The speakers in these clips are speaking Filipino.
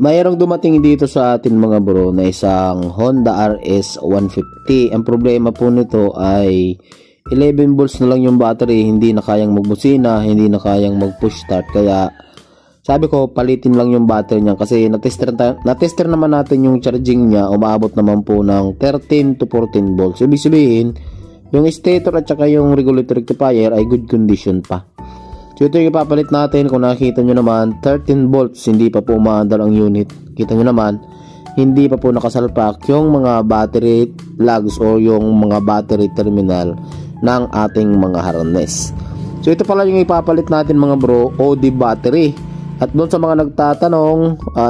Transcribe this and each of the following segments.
Mayroong dumating dito sa atin mga bro na isang Honda RS 150. Ang problema po nito ay 11 volts na lang yung battery, hindi na kayang magbusina, hindi na kayang mag-push start. Kaya sabi ko palitin lang yung battery niya kasi na-tester naman natin yung charging niya, umaabot naman po ng 13 to 14 volts. Ibig sabihin, yung stator at saka yung regulator rectifier ay good condition pa. So ito yung ipapalit natin. Kung nakikita nyo naman 13 volts, hindi pa po umaandar ang unit. Kita nyo naman, hindi pa po nakasalpak yung mga battery plugs o yung mga battery terminal ng ating mga harness. So ito pala yung ipapalit natin mga bro, OD battery. At doon sa mga nagtatanong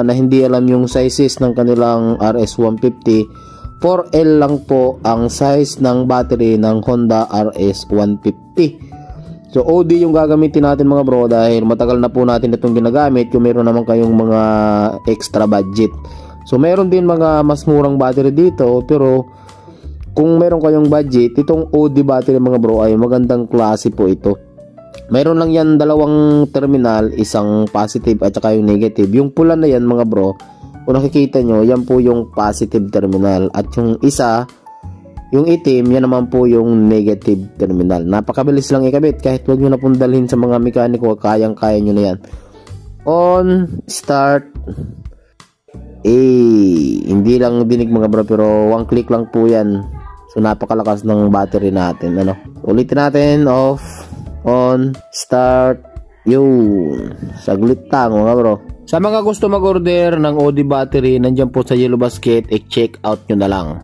na hindi alam yung sizes ng kanilang RS150, 4L lang po ang size ng battery ng Honda RS150. So OD yung gagamitin natin mga bro dahil matagal na po natin itong ginagamit kung meron naman kayong mga extra budget. So meron din mga mas murang battery dito, pero kung meron kayong budget, itong OD battery mga bro ay magandang klase po ito. Meron lang yan dalawang terminal, isang positive at saka yung negative. Yung pula na yan mga bro, kung nakikita nyo, yan po yung positive terminal. At yung isa, yung itim, yan naman po yung negative terminal. Napakabilis lang ikabit. Kahit huwag nyo na pong dalhin sa mga mekaniko, kayang-kaya nyo na yan. On, start. Hindi lang dinig mga bro, pero one click lang po yan. So napakalakas ng battery natin. Ulitin natin. Off, on, start. Yun. Saglit lang mga bro. Sa mga gusto mag-order ng OD battery, nandiyan po sa Yellow Basket, i-check out nyo na lang.